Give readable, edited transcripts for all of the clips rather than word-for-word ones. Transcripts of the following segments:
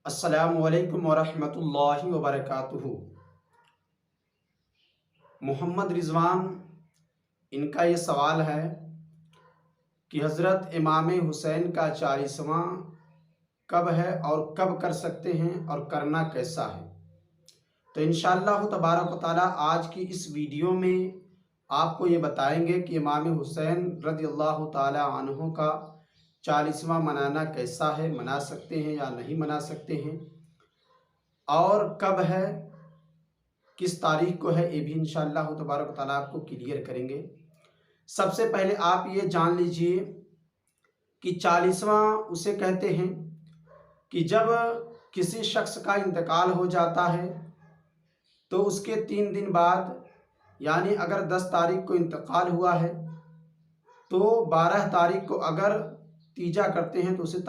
السلام علیکم ورحمۃ اللہ وبرکاتہ۔ محمد رضوان ان کا یہ سوال ہے کہ حضرت امام حسین کا 40واں کب ہے اور کب کر سکتے ہیں اور کرنا کیسا ہے؟ تو انشاءاللہ تبارک و تعالیٰ آج کی اس ویڈیو میں آپ کو یہ بتائیں گے کہ امام حسین رضی اللہ تعالیٰ عنہ کا 40واں منانا کیسا ہے، منا سکتے ہیں یا نہیں منا سکتے ہیں، اور کب ہے، کس تاریخ کو ہے، یہ بھی انشاءاللہ تبارک و تعالیٰ آپ کو کلیئر کریں گے۔ سب سے پہلے آپ یہ جان لیجئے کہ 40واں اسے کہتے ہیں کہ جب کسی شخص کا انتقال ہو جاتا ہے تو اس کے 3 دن بعد، یعنی اگر 10 تاریخ کو انتقال ہوا ہے تو 12 تاریخ کو اگر تیجا کرتے ہیں تو اسے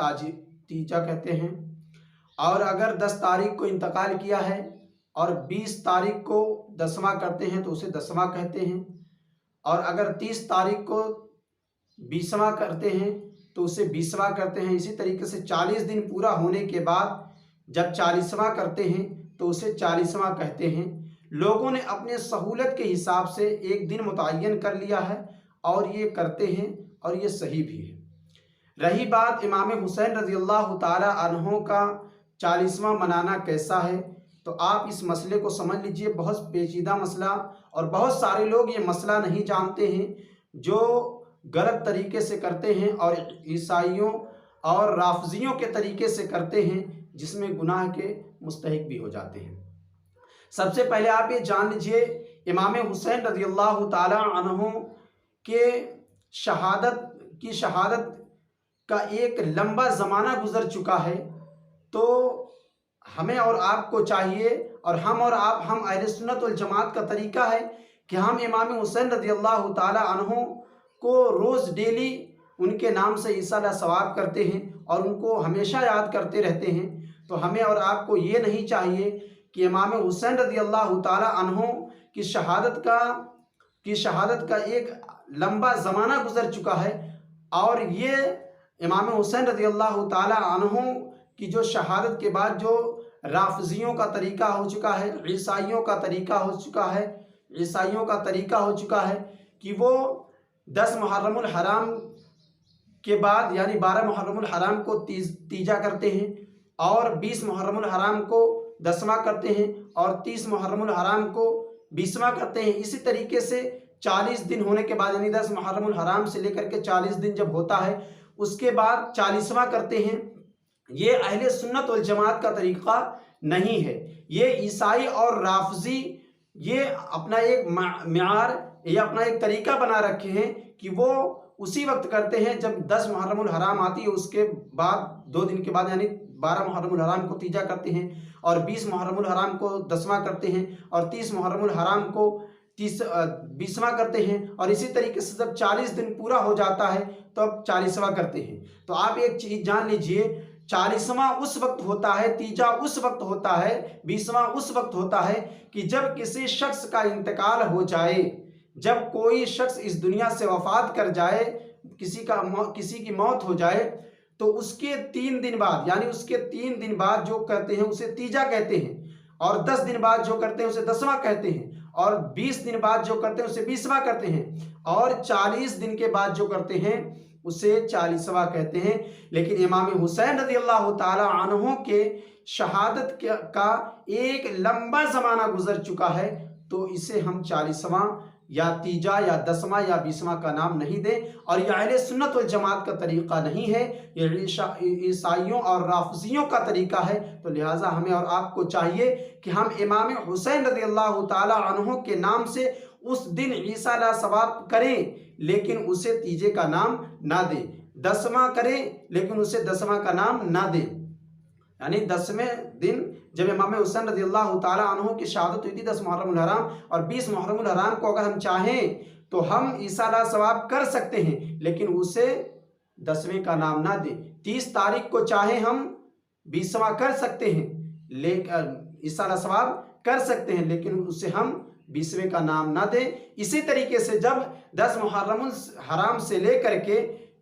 تیجا کہتے ہیں، اور اگر 10 تاریخ کو انتقال کیا ہے اور 20 تاریخ کو 10واں کرتے ہیں تو اسے 10واں کہتے ہیں، اور اگر 30 تاریخ کو 20واں کرتے ہیں تو اسے 20واں کرتے ہیں۔ اسی طریقے سے 40 دن پورا ہونے کے بعد جب 40واں کرتے ہیں تو اسے 40واں کہتے ہیں۔ لوگوں نے اپنے سہولت کے حساب سے ایک دن متعین کر لیا ہے اور یہ کرتے ہیں، اور یہ صحیح بھی ہے۔ رہی بات امام حسین رضی اللہ تعالی عنہ کا 40واں منانا کیسا ہے، تو آپ اس مسئلے کو سمجھ لیجئے، بہت پیچیدہ مسئلہ، اور بہت سارے لوگ یہ مسئلہ نہیں جانتے ہیں، جو غلط طریقے سے کرتے ہیں اور عیسائیوں اور رافضیوں کے طریقے سے کرتے ہیں، جس میں گناہ کے مستحق بھی ہو جاتے ہیں۔ سب سے پہلے آپ یہ جان لیجئے امام حسین رضی اللہ تعالی عنہ کے شہادت کا ایک لمبا زمانہ گزر چکا ہے، تو ہمیں اور آپ کو چاہیے، اور ہم اہل سنت والجماعت کا طریقہ ہے کہ ہم امام حسین رضی اللہ تعالی عنہ کو روز ڈیلی ان کے نام سے ایصال ثواب کرتے ہیں اور ان کو ہمیشہ یاد کرتے رہتے ہیں۔ تو ہمیں اور آپ کو یہ نہیں چاہیے کہ امام حسین رضی اللہ تعالی عنہ کی شہادت کا ایک لمبا زمانہ گزر چکا ہے، اور یہ امام حسین رضی اللہ تعالی عنہ کی جو شہادت کے بعد جو رافضیوں کا طریقہ ہو چکا ہے، عیسائیوں کا طریقہ ہو چکا ہے کہ وہ 10 محرم الحرام کے بعد، یعنی 12 محرم الحرام کو تیجا کرتے ہیں، اور 20 محرم الحرام کو 10واں کرتے ہیں، اور 30 محرم الحرام کو 20واں کرتے ہیں۔ اسی طریقے سے 40 دن ہونے کے بعد، یعنی 10 محرم الحرام سے لے کر کے 40 دن جب ہوتا ہے اس کے بعد 40واں کرتے ہیں۔ یہ اہل سنت والجماعت کا طریقہ نہیں ہے۔ یہ عیسائی اور رافضی یہ اپنا ایک معیار یا اپنا ایک طریقہ بنا رکھے ہیں کہ وہ اسی وقت کرتے ہیں جب 10 محرم الحرام آتی ہے، اس کے بعد 2 دن کے بعد، یعنی 12 محرم الحرام کو تیجا کرتے ہیں، اور 20 محرم الحرام کو 10واں کرتے ہیں، اور 30 محرم الحرام کو 20واں کرتے ہیں، اور اسی طریقے سے جب 40 دن پورا ہو جاتا ہے تو اب 40واں کرتے ہیں۔ تو آپ ایک چیز جان لیجئے، 40واں اس وقت ہوتا ہے، تیجا اس وقت ہوتا ہے، 20واں اس وقت ہوتا ہے کہ جب کسی شخص کا انتقال ہو جائے، جب کوئی شخص اس دنیا سے وفات کر جائے، کسی کی موت ہو جائے، تو اس کے 3 دن بعد، یعنی اس کے 3 دن بعد جو کرتے ہیں اسے تیجا کہتے ہیں، اور 10 دن بعد جو کرتے ہیں اسے 10واں کہتے ہیں، اور 20 دن بعد جو کرتے ہیں اسے 20واں کرتے ہیں، اور 40 دن کے بعد جو کرتے ہیں اسے 40واں کہتے ہیں۔ لیکن امام حسین رضی اللہ تعالی عنہ کے شہادت کا ایک لمبا زمانہ گزر چکا ہے، تو اسے ہم 40واں یا تیجا یا 10واں یا 20واں کا نام نہیں دیں، اور یہ اہل سنت والجماعت کا طریقہ نہیں ہے، یہ عیسائیوں اور رافضیوں کا طریقہ ہے۔ تو لہٰذا ہمیں اور آپ کو چاہیے کہ ہم امام حسین رضی اللہ تعالی عنہ کے نام سے اس دن ایصال ثواب کریں، لیکن اسے تیجے کا نام نہ دیں، 10واں کریں لیکن اسے 10واں کا نام نہ دیں۔ یعنی 10ویں دن جب امام حسین رضی اللہ تعالی عنہ کی شہادت ہوئی تھی 10 محرم الحرام، اور 20 محرم الحرام کو اگر ہم چاہیں تو ہم ایصال ثواب کر سکتے ہیں، لیکن اسے 10ویں کا نام نہ دیں۔ 30 تاریخ کو چاہیں ہم 20واں کر سکتے ہیں، ایصال ثواب کر سکتے ہیں، لیکن اسے ہم 20ویں کا نام نہ دیں۔ اسی طریقے سے جب 10 محرم الحرام سے لے کر کے